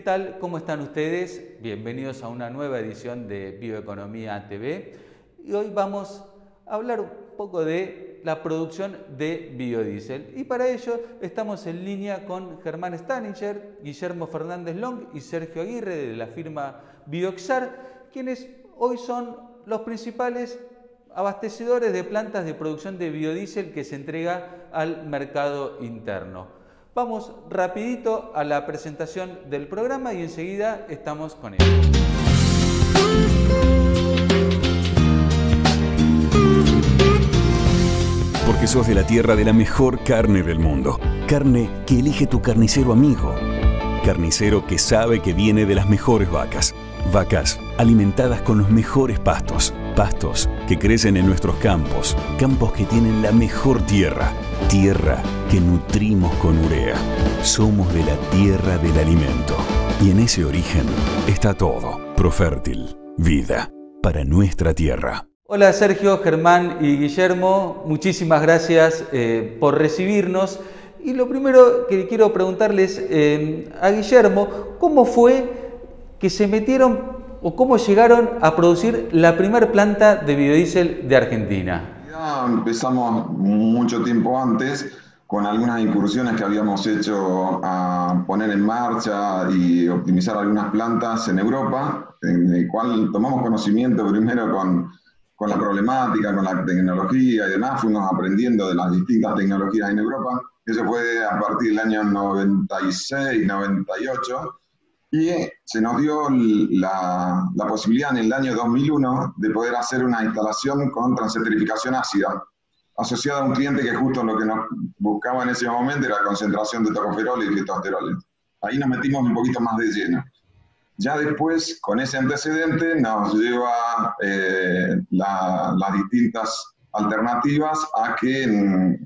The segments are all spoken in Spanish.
tal? ¿Cómo están ustedes? Bienvenidos a una nueva edición de Bioeconomía TV. Y hoy vamos a hablar un poco de la producción de biodiesel. Y para ello estamos en línea con Germán Staninger, Guillermo Fernández Long y Sergio Aguirre de la firma Bioxar, quienes hoy son los principales abastecedores de plantas de producción de biodiesel que se entrega al mercado interno. Vamos rapidito a la presentación del programa y enseguida estamos con él. Porque sos de la tierra de la mejor carne del mundo. Carne que elige tu carnicero amigo. Carnicero que sabe que viene de las mejores vacas. Vacas alimentadas con los mejores pastos. Pastos que crecen en nuestros campos. Campos que tienen la mejor tierra. Tierra que nutrimos con urea. Somos de la tierra del alimento. Y en ese origen está todo. Profértil. Vida para nuestra tierra. Hola Sergio, Germán y Guillermo. Muchísimas gracias por recibirnos. Y lo primero que quiero preguntarles a Guillermo, ¿cómo fue que se metieron o cómo llegaron a producir la primera planta de biodiesel de Argentina? Ya empezamos mucho tiempo antes con algunas incursiones que habíamos hecho a poner en marcha y optimizar algunas plantas en Europa, en el cual tomamos conocimiento primero con la problemática, con la tecnología y demás, fuimos aprendiendo de las distintas tecnologías en Europa. Eso fue a partir del año 96, 98. Y se nos dio la posibilidad en el año 2001 de poder hacer una instalación con transesterificación ácida, asociada a un cliente que justo lo que nos buscaba en ese momento era la concentración de tocoferol y fitosterol. Ahí nos metimos un poquito más de lleno. Ya después, con ese antecedente, nos lleva las distintas alternativas a que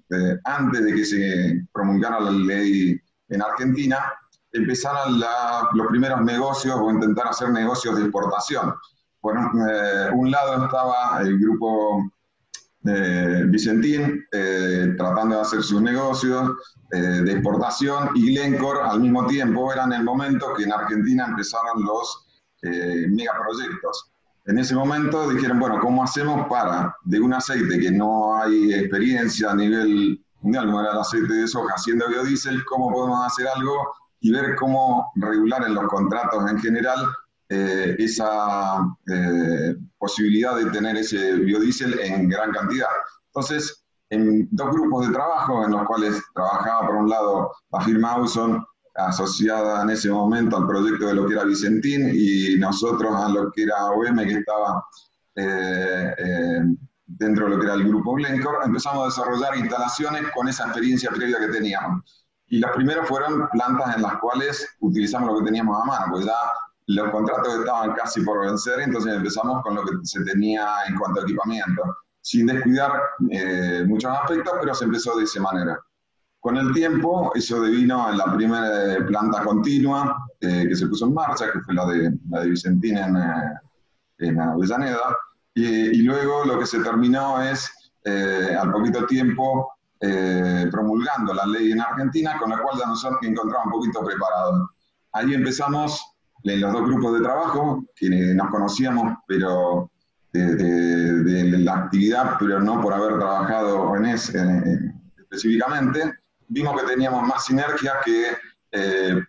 antes de que se promulgara la ley en Argentina, empezaron los primeros negocios o intentar hacer negocios de exportación. Por un lado estaba el grupo Vicentín tratando de hacer sus negocios de exportación, y Glencore al mismo tiempo. Era en el momento que en Argentina empezaron los megaproyectos. En ese momento dijeron, bueno, ¿cómo hacemos para, de un aceite que no hay experiencia a nivel mundial, como era el aceite de soja, haciendo biodiesel, cómo podemos hacer algo y ver cómo regular en los contratos en general esa posibilidad de tener ese biodiesel en gran cantidad? Entonces, en dos grupos de trabajo en los cuales trabajaba por un lado la firma Auson, asociada en ese momento al proyecto de lo que era Vicentín, y nosotros a lo que era OM, que estaba dentro de lo que era el grupo Glencore, empezamos a desarrollar instalaciones con esa experiencia previa que teníamos. Y las primeras fueron plantas en las cuales utilizamos lo que teníamos a mano, porque ya los contratos estaban casi por vencer, entonces empezamos con lo que se tenía en cuanto a equipamiento, sin descuidar muchos aspectos, pero se empezó de esa manera. Con el tiempo, eso devino en la primera planta continua que se puso en marcha, que fue la de Vicentín en Avellaneda, y luego lo que se terminó es, al poquito tiempo, promulgando la ley en Argentina, con la cual ya nos encontramos un poquito preparados. Ahí empezamos en los dos grupos de trabajo, que nos conocíamos, pero de la actividad, pero no por haber trabajado en específicamente. Vimos que teníamos más sinergia que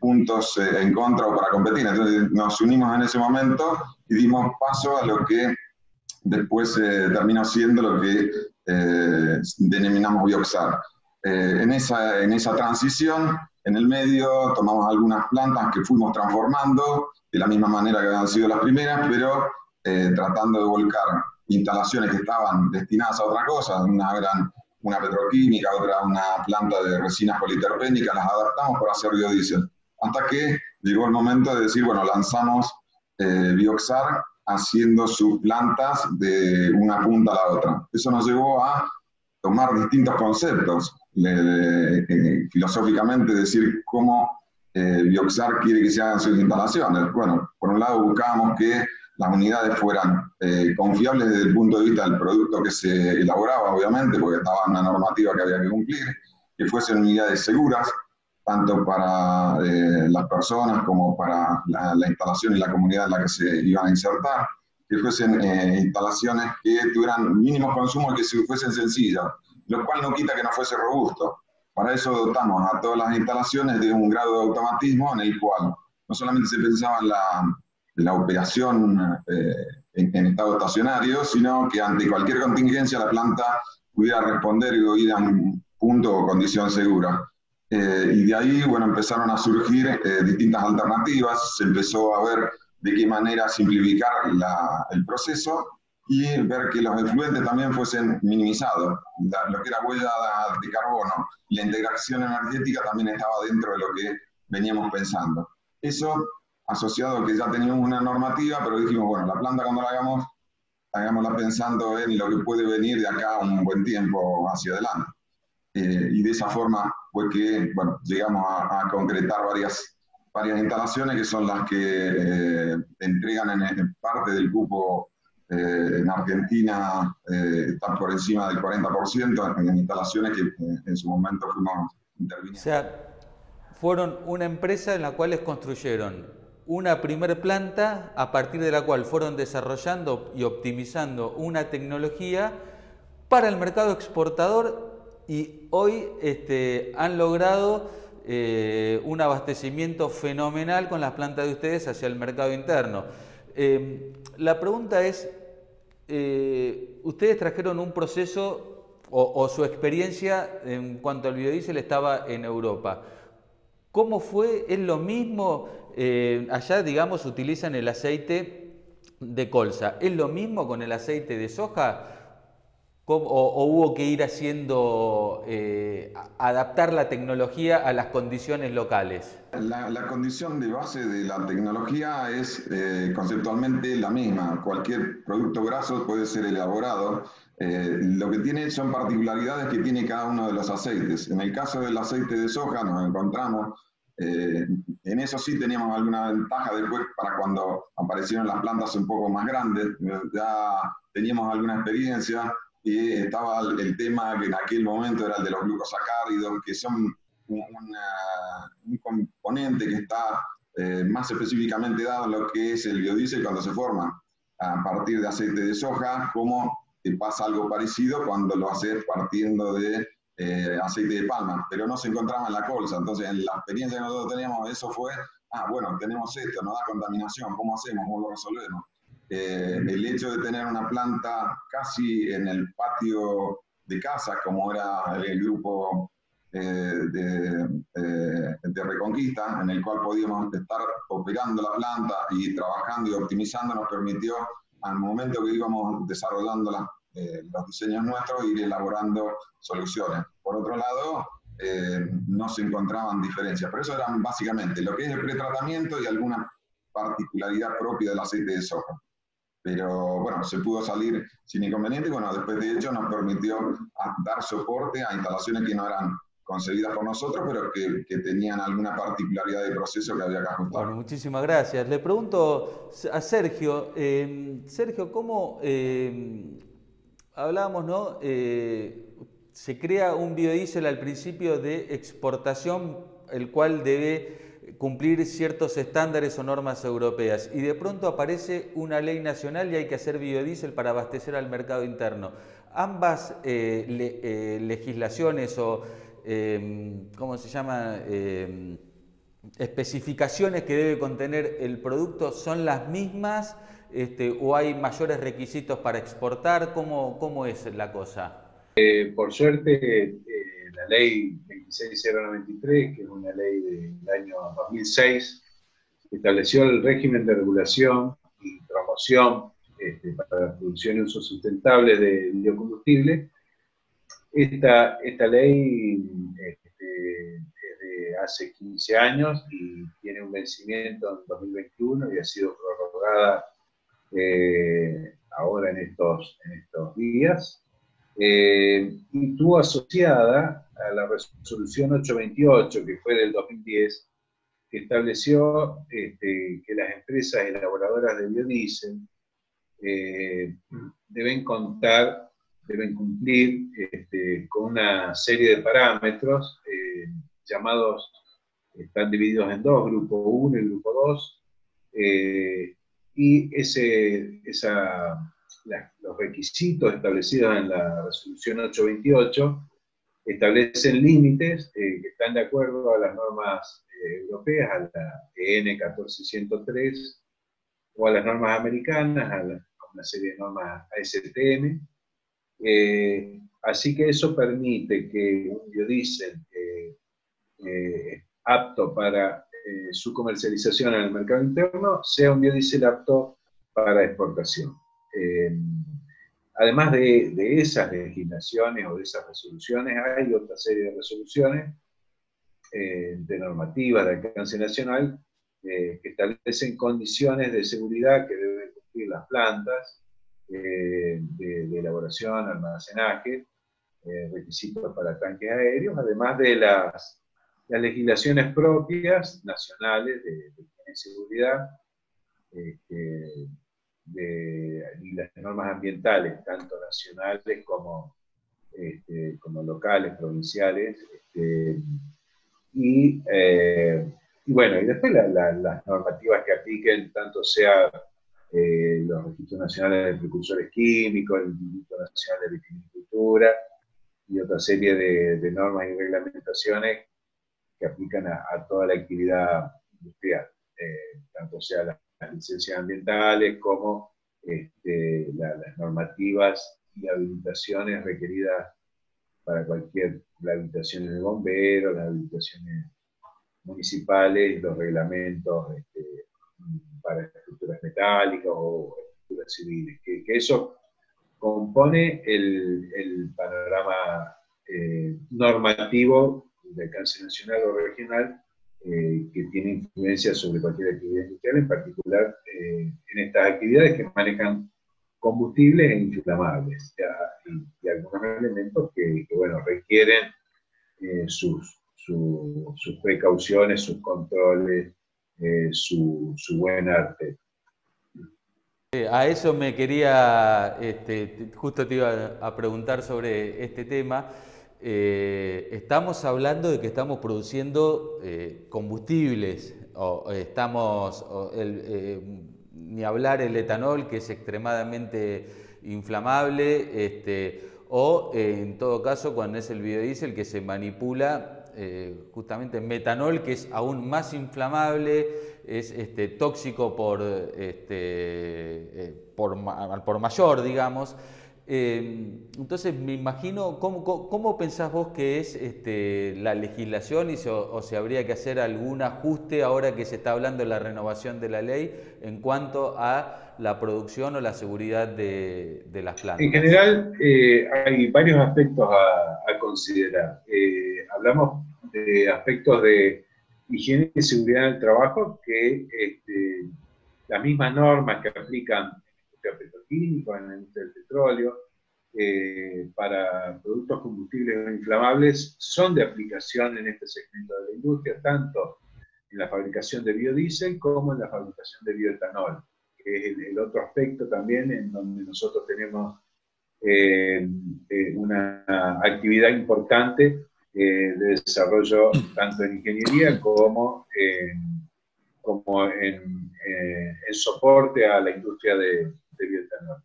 puntos en contra o para competir. Entonces nos unimos en ese momento y dimos paso a lo que después terminó siendo lo que denominamos Bioxar. En esa transición, en el medio, tomamos algunas plantas que fuimos transformando de la misma manera que habían sido las primeras, pero tratando de volcar instalaciones que estaban destinadas a otra cosa. Una eran una petroquímica, otra una planta de resinas politerpénicas, las adaptamos para hacer biodiesel. Hasta que llegó el momento de decir, bueno, lanzamos Bioxar haciendo sus plantas de una punta a la otra. Eso nos llevó a tomar distintos conceptos, filosóficamente decir cómo Bioxar quiere que se hagan sus instalaciones. Bueno, por un lado buscábamos que las unidades fueran confiables desde el punto de vista del producto que se elaboraba, obviamente, porque estaba una normativa que había que cumplir, que fuesen unidades seguras, tanto para las personas como para la instalación y la comunidad en la que se iban a insertar, que fuesen instalaciones que tuvieran mínimos consumos y que fuesen sencillas, lo cual no quita que no fuese robusto. Para eso dotamos a todas las instalaciones de un grado de automatismo en el cual no solamente se pensaba en la operación en estado estacionario, sino que ante cualquier contingencia la planta pudiera responder y ir a un punto o condición segura. Y de ahí, bueno, empezaron a surgir distintas alternativas, se empezó a ver de qué manera simplificar el proceso y ver que los efluentes también fuesen minimizados. Lo que era huella de carbono y la integración energética también estaba dentro de lo que veníamos pensando. Eso asociado a que ya teníamos una normativa, pero dijimos, bueno, la planta cuando la hagamos, hagámosla pensando en lo que puede venir de acá un buen tiempo hacia adelante. Y de esa forma fue que, bueno, llegamos a concretar varias instalaciones que son las que entregan en parte del cupo en Argentina, están por encima del 40% en instalaciones que en su momento fuimos interviniendo. O sea, fueron una empresa en la cual construyeron una primer planta a partir de la cual fueron desarrollando y optimizando una tecnología para el mercado exportador y hoy han logrado un abastecimiento fenomenal con las plantas de ustedes hacia el mercado interno. La pregunta es, ustedes trajeron un proceso o su experiencia en cuanto al biodiesel estaba en Europa. ¿Cómo fue? ¿Es lo mismo? Allá, digamos, utilizan el aceite de colza. ¿Es lo mismo con el aceite de soja? ¿O hubo que ir haciendo, adaptar la tecnología a las condiciones locales? La condición de base de la tecnología es conceptualmente la misma. Cualquier producto graso puede ser elaborado. Lo que tiene son particularidades que tiene cada uno de los aceites. En el caso del aceite de soja nos encontramos, en eso sí teníamos alguna ventaja después para cuando aparecieron las plantas un poco más grandes. Ya teníamos alguna experiencia y estaba el tema que en aquel momento era el de los glucosacáridos, que son un componente que está más específicamente dado en lo que es el biodiesel cuando se forma a partir de aceite de soja, como te pasa algo parecido cuando lo haces partiendo de aceite de palma, pero no se encontraba en la colza. Entonces, en la experiencia que nosotros teníamos, eso fue, bueno, tenemos esto, nos da contaminación, ¿cómo hacemos? ¿Cómo lo resolvemos? El hecho de tener una planta casi en el patio de casa, como era el grupo de Reconquista, en el cual podíamos estar operando la planta y trabajando y optimizando, nos permitió, al momento que íbamos desarrollando los diseños nuestros, ir elaborando soluciones. Por otro lado, no se encontraban diferencias, pero eso eran básicamente lo que es el pretratamiento y alguna particularidad propia del aceite de soja. Pero bueno, se pudo salir sin inconveniente y bueno, después de hecho nos permitió dar soporte a instalaciones que no eran concebidas por nosotros, pero que tenían alguna particularidad de proceso que había que ajustar. Bueno, muchísimas gracias. Le pregunto a Sergio, Sergio, ¿cómo hablábamos, ¿no? Se crea un biodiesel al principio de exportación, el cual debe cumplir ciertos estándares o normas europeas y de pronto aparece una ley nacional y hay que hacer biodiesel para abastecer al mercado interno. Ambas legislaciones o, ¿cómo se llama?, especificaciones que debe contener el producto son las mismas o hay mayores requisitos para exportar. ¿Cómo es la cosa? Por suerte, la ley 26093, que es una ley del año 2006, estableció el régimen de regulación y promoción para la producción y uso sustentable de biocombustible. Esta ley es de hace 15 años y tiene un vencimiento en 2021 y ha sido prorrogada ahora en estos días. Y tuvo asociada a la resolución 828, que fue del 2010, que estableció que las empresas elaboradoras de biodiesel deben cumplir con una serie de parámetros llamados están divididos en dos, grupo 1 y grupo 2, y los requisitos establecidos en la resolución 828 establecen límites que están de acuerdo a las normas europeas, a la EN 14103, o a las normas americanas, a una serie de normas ASTM. Así que eso permite que un biodiesel apto para su comercialización en el mercado interno sea un biodiesel apto para exportación. Además de esas legislaciones o de esas resoluciones, hay otra serie de resoluciones de normativas de alcance nacional que establecen condiciones de seguridad que deben cumplir las plantas de elaboración, almacenaje, requisitos para tanques aéreos, además de las legislaciones propias nacionales de seguridad y las normas ambientales, tanto nacionales como locales, provinciales, y bueno, y después las normativas que apliquen, tanto sea los registros nacionales de precursores químicos, el Instituto Nacional de Viticultura y otra serie de normas y reglamentaciones que aplican a toda la actividad industrial, tanto sea las licencias ambientales como las normativas y habilitaciones requeridas para las habilitaciones de bomberos, las habilitaciones municipales, los reglamentos para estructuras metálicas o estructuras civiles, que eso compone el panorama normativo de alcance nacional o regional que tiene influencia sobre cualquier actividad industrial, en particular en estas actividades que manejan combustibles e inflamables, y algunos elementos que bueno, requieren sus precauciones, sus controles, su buen arte. A eso me quería, justo te iba a preguntar sobre este tema. Estamos hablando de que estamos produciendo combustibles, ni hablar el etanol, que es extremadamente inflamable, o en todo caso cuando es el biodiesel que se manipula justamente metanol, que es aún más inflamable, es tóxico por mayor, digamos. Entonces me imagino, ¿cómo pensás vos que es la legislación o si habría que hacer algún ajuste ahora que se está hablando de la renovación de la ley en cuanto a la producción o la seguridad de las plantas? En general hay varios aspectos a considerar. Hablamos de aspectos de higiene y seguridad del trabajo que las mismas normas que aplican en la industria petroquímica, en la industria del petróleo, para productos combustibles o inflamables son de aplicación en este segmento de la industria, tanto en la fabricación de biodiesel como en la fabricación de bioetanol, que es el otro aspecto también en donde nosotros tenemos una actividad importante de desarrollo tanto en ingeniería como en soporte a la industria de bioetanol.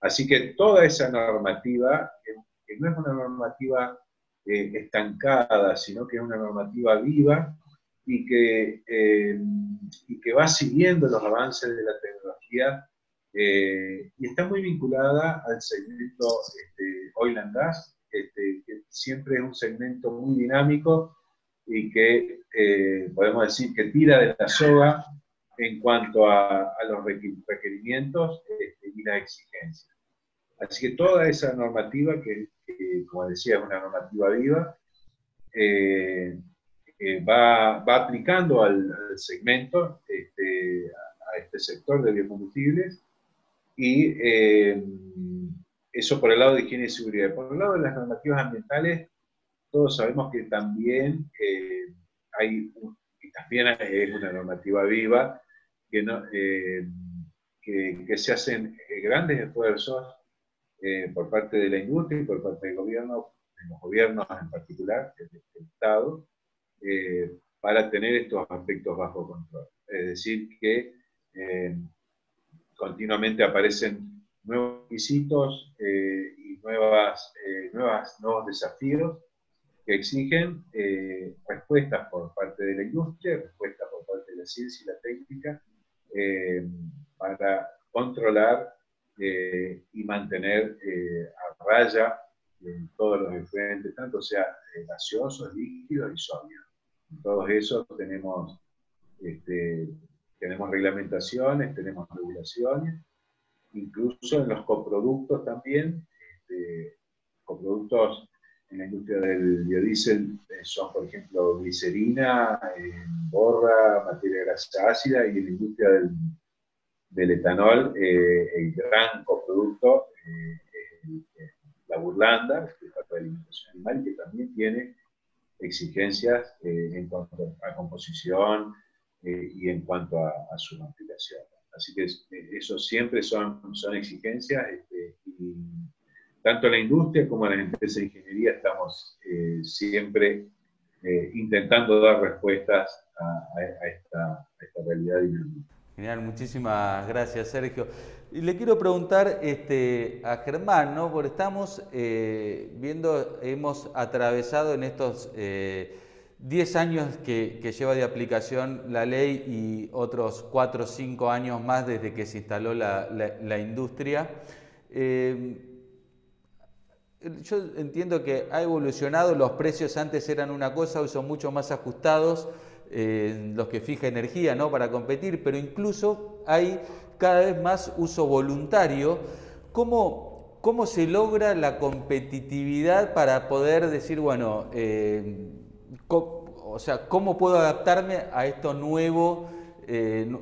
Así que toda esa normativa, que no es una normativa estancada, sino que es una normativa viva y que va siguiendo los avances de la tecnología y está muy vinculada al segmento oil and gas, que siempre es un segmento muy dinámico y que podemos decir que tira de la soga en cuanto a los requerimientos y las exigencias. Así que toda esa normativa, que como decía, es una normativa viva, va aplicando al segmento, a este sector de biocombustibles, y eso por el lado de higiene y seguridad. Por el lado de las normativas ambientales, todos sabemos que también también es una normativa viva, que se hacen grandes esfuerzos por parte de la industria y por parte del gobierno, de los gobiernos en particular, del Estado, para tener estos aspectos bajo control. Es decir, que continuamente aparecen nuevos requisitos y nuevos desafíos que exigen respuestas por parte de la industria, respuestas por parte de la ciencia y la técnica, para controlar y mantener a raya todos los efluentes, tanto sea gaseosos, líquidos y sólidos. En todos esos tenemos reglamentaciones, tenemos regulaciones, incluso en los coproductos también. Coproductos en la industria del biodiesel son, por ejemplo, glicerina, borra, materia grasa ácida, y en la industria del etanol, el gran coproducto, la burlanda, que es para la alimentación animal, que también tiene exigencias en cuanto a composición y en cuanto a su aplicación. Así que eso siempre son exigencias, y tanto la industria como las empresas de ingeniería estamos siempre intentando dar respuestas a esta realidad dinámica. Genial, muchísimas gracias, Sergio. Y le quiero preguntar a Germán, ¿no? Porque estamos hemos atravesado en estos 10 años que lleva de aplicación la ley y otros 4 o 5 años más desde que se instaló la industria. Yo entiendo que ha evolucionado, los precios antes eran una cosa, hoy son mucho más ajustados, los que fija energía, ¿no?, para competir, pero incluso hay cada vez más uso voluntario. ¿Cómo se logra la competitividad para poder decir, bueno, cómo puedo adaptarme a esto nuevo,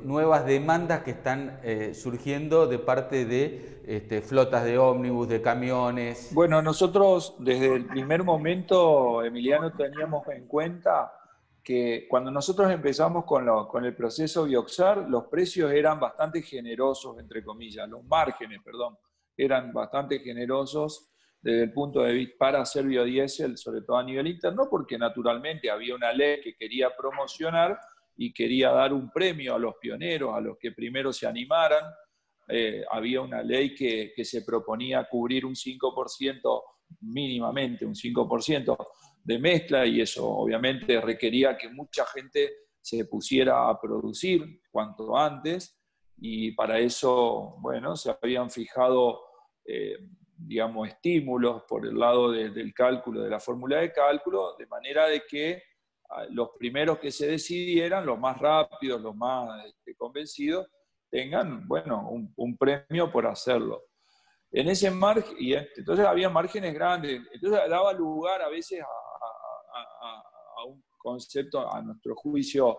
nuevas demandas que están surgiendo de parte de flotas de ómnibus, de camiones? Bueno, nosotros desde el primer momento, Emiliano, teníamos en cuenta que cuando nosotros empezamos con el proceso Bioxar, los precios eran bastante generosos, entre comillas, los márgenes, perdón, eran bastante generosos desde el punto de vista para hacer biodiesel, sobre todo a nivel interno, porque naturalmente había una ley que quería promocionar y quería dar un premio a los pioneros, a los que primero se animaran. Había una ley que se proponía cubrir un 5%, mínimamente un 5% de mezcla, y eso obviamente requería que mucha gente se pusiera a producir cuanto antes, y para eso, bueno, se habían fijado, digamos, estímulos por el lado del cálculo, de la fórmula de cálculo, de manera de que los primeros que se decidieran, los más rápidos, los más convencidos, tengan, bueno, un premio por hacerlo. En ese margen, y entonces había márgenes grandes, entonces daba lugar a veces a un concepto, a nuestro juicio,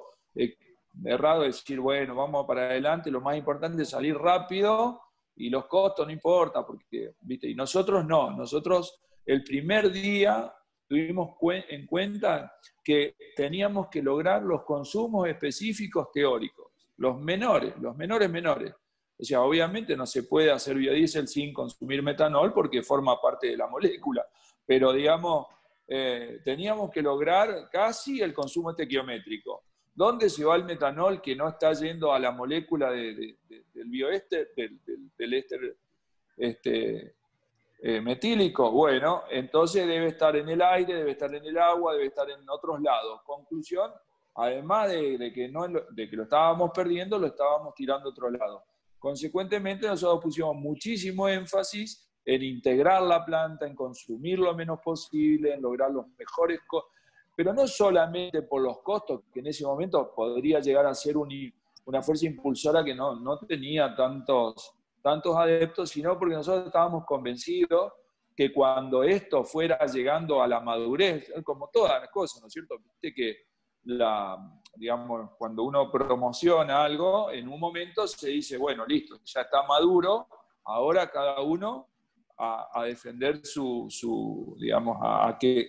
errado, de decir, bueno, vamos para adelante, lo más importante es salir rápido y los costos no importa, porque, ¿viste? Y nosotros no, nosotros el primer día tuvimos en cuenta que teníamos que lograr los consumos específicos teóricos, los menores. O sea, obviamente no se puede hacer biodiesel sin consumir metanol porque forma parte de la molécula, pero digamos, teníamos que lograr casi el consumo estequiométrico. ¿Dónde se va el metanol que no está yendo a la molécula del bioéster, del éster metílico? Bueno, entonces debe estar en el aire, debe estar en el agua, debe estar en otros lados. Conclusión, además de que lo estábamos perdiendo, lo estábamos tirando a otro lado. Consecuentemente, nosotros pusimos muchísimo énfasis en integrar la planta, en consumir lo menos posible, en lograr los mejores costos, pero no solamente por los costos, que en ese momento podría llegar a ser una fuerza impulsora que no tenía tantos adeptos, sino porque nosotros estábamos convencidos que cuando esto fuera llegando a la madurez, como todas las cosas, ¿no es cierto? Viste que digamos, cuando uno promociona algo, en un momento se dice, bueno, listo, ya está maduro, ahora cada uno a defender digamos, a que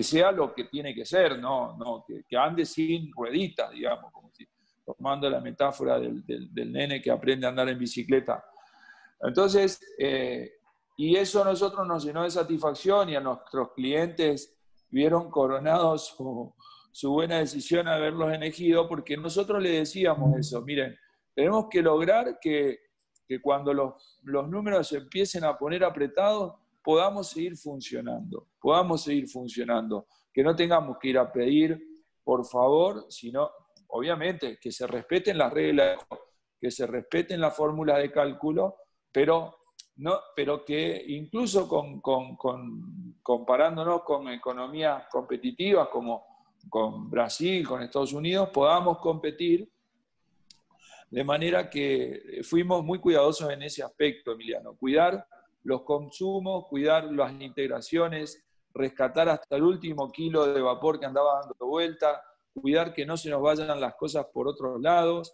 sea lo que tiene que ser, no que ande sin rueditas, digamos, como si, tomando la metáfora del nene que aprende a andar en bicicleta. Entonces, y eso a nosotros nos llenó de satisfacción, y a nuestros clientes vieron coronado su buena decisión haberlos elegido, porque nosotros le decíamos eso, miren, tenemos que lograr que cuando los números se empiecen a poner apretados, podamos seguir funcionando, que no tengamos que ir a pedir, por favor, sino, obviamente, que se respeten las reglas, que se respeten las fórmulas de cálculo, pero que incluso comparándonos con economías competitivas como con Brasil, con Estados Unidos, podamos competir. De manera que fuimos muy cuidadosos en ese aspecto, Emiliano. Cuidar los consumos, cuidar las integraciones, rescatar hasta el último kilo de vapor que andaba dando vuelta, cuidar que no se nos vayan las cosas por otros lados.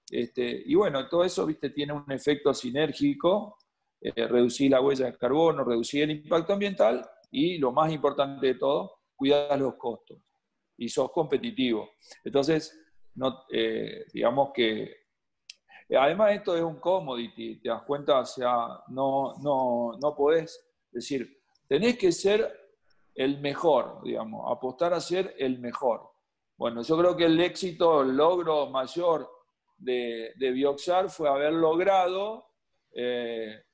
Y bueno, todo eso, ¿viste?, tiene un efecto sinérgico, reducir la huella de carbono, reducir el impacto ambiental y, lo más importante de todo, cuidar los costos. Y sos competitivo. Entonces, digamos que además esto es un commodity, ¿te das cuenta? O sea, no podés decir, tenés que ser el mejor, digamos, apostar a ser el mejor. Bueno, yo creo que el éxito, el logro mayor de Bioxar fue haber logrado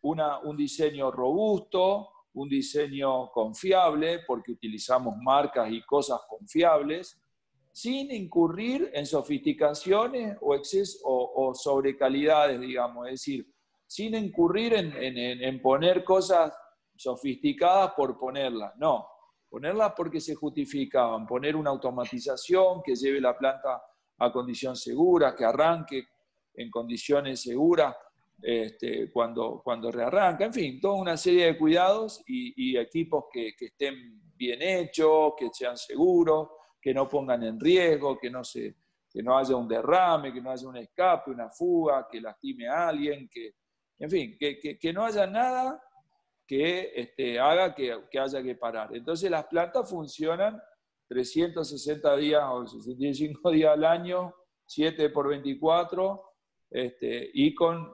un diseño robusto, un diseño confiable, porque utilizamos marcas y cosas confiables, sin incurrir en sofisticaciones o exceso o sobrecalidades, digamos, es decir, sin incurrir en poner cosas sofisticadas por ponerlas, no, ponerlas porque se justificaban, poner una automatización que lleve la planta a condición segura, que arranque en condiciones seguras cuando rearranca, en fin, toda una serie de cuidados y equipos que estén bien hechos, que sean seguros, que no pongan en riesgo, que no haya un derrame, que no haya un escape, una fuga, que lastime a alguien, en fin, que no haya nada que haga que haya que parar. Entonces las plantas funcionan 360 días o 65 días al año, 7 por 24, y con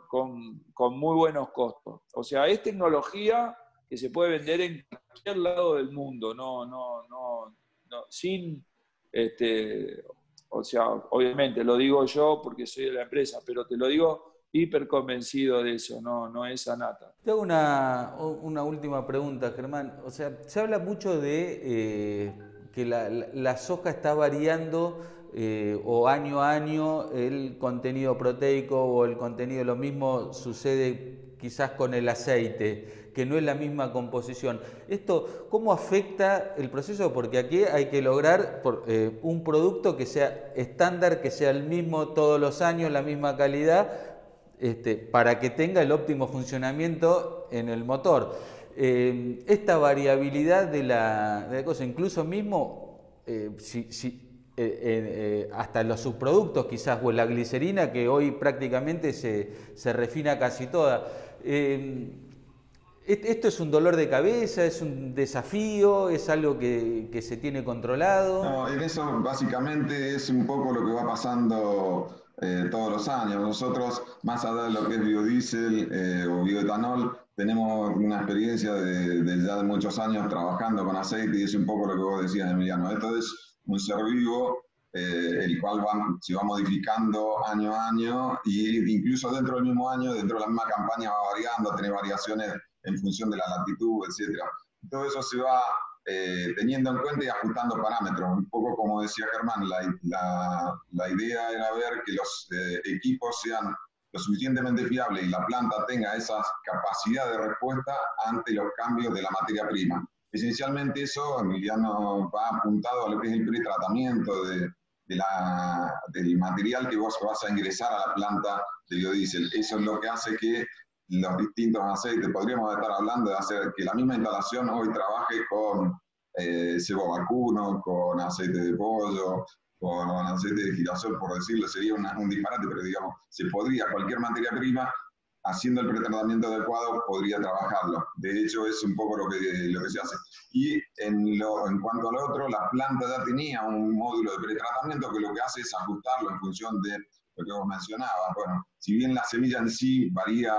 muy buenos costos. O sea, es tecnología que se puede vender en cualquier lado del mundo, sin... o sea, obviamente lo digo yo porque soy de la empresa, pero te lo digo hiper convencido de eso, no es anata. Te hago una última pregunta, Germán. O sea, se habla mucho de que la soja está variando o año a año el contenido proteico o el contenido, lo mismo sucede quizás con el aceite, que no es la misma composición. ¿Esto cómo afecta el proceso? Porque aquí hay que lograr un producto que sea estándar, que sea el mismo todos los años, la misma calidad, para que tenga el óptimo funcionamiento en el motor. Esta variabilidad de la cosa, incluso mismo hasta los subproductos quizás, o la glicerina, que hoy prácticamente se refina casi toda. ¿Esto es un dolor de cabeza? ¿Es un desafío? ¿Es algo que se tiene controlado? No, en eso básicamente es un poco lo que va pasando todos los años. Nosotros, más allá de lo que es biodiesel o bioetanol, tenemos una experiencia de ya de muchos años trabajando con aceite, y es un poco lo que vos decías, Emiliano. Esto es un ser vivo, el cual se va modificando año a año, e incluso dentro del mismo año, dentro de la misma campaña va variando, tiene variaciones en función de la latitud, etc. Todo eso se va teniendo en cuenta y ajustando parámetros. Un poco como decía Germán, la idea era ver que los equipos sean lo suficientemente fiables y la planta tenga esa capacidad de respuesta ante los cambios de la materia prima. Esencialmente eso, Emiliano, va apuntado a lo que es el pretratamiento del material que vos vas a ingresar a la planta de biodiesel. Eso es lo que hace que los distintos aceites, podríamos estar hablando de hacer que la misma instalación hoy trabaje con cebo vacuno, con aceite de pollo, con aceite de girasol, por decirlo, sería un disparate, pero digamos, se podría, cualquier materia prima, haciendo el pretratamiento adecuado, podría trabajarlo. De hecho, es un poco lo que se hace. Y en cuanto al otro, la planta ya tenía un módulo de pretratamiento que lo que hace es ajustarlo en función de lo que vos mencionabas. Bueno, si bien la semilla en sí varía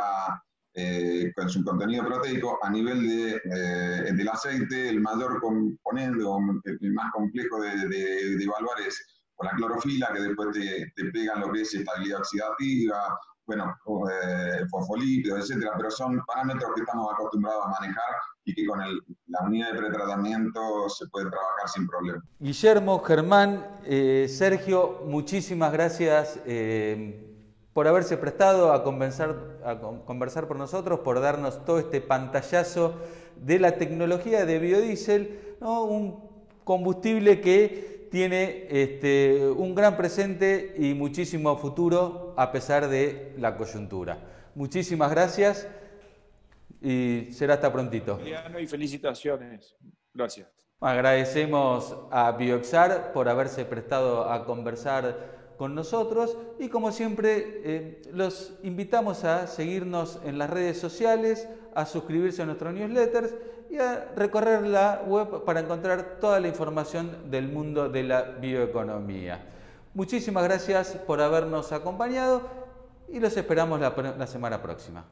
con su contenido proteico. A nivel del aceite, el mayor componente, o el más complejo de evaluar es por la clorofila, que después te pegan lo que es estabilidad oxidativa, bueno, fosfolípidos, etcétera, pero son parámetros que estamos acostumbrados a manejar y que con la unidad de pretratamiento se puede trabajar sin problema. Guillermo, Germán, Sergio, muchísimas gracias por haberse prestado a conversar por nosotros, por darnos todo este pantallazo de la tecnología de biodiesel, ¿no? Un combustible que tiene un gran presente y muchísimo futuro a pesar de la coyuntura. Muchísimas gracias y será hasta prontito. Y felicitaciones. Gracias. Agradecemos a Bioxar por haberse prestado a conversar con nosotros y como siempre los invitamos a seguirnos en las redes sociales, a suscribirse a nuestros newsletters y a recorrer la web para encontrar toda la información del mundo de la bioeconomía. Muchísimas gracias por habernos acompañado y los esperamos la semana próxima.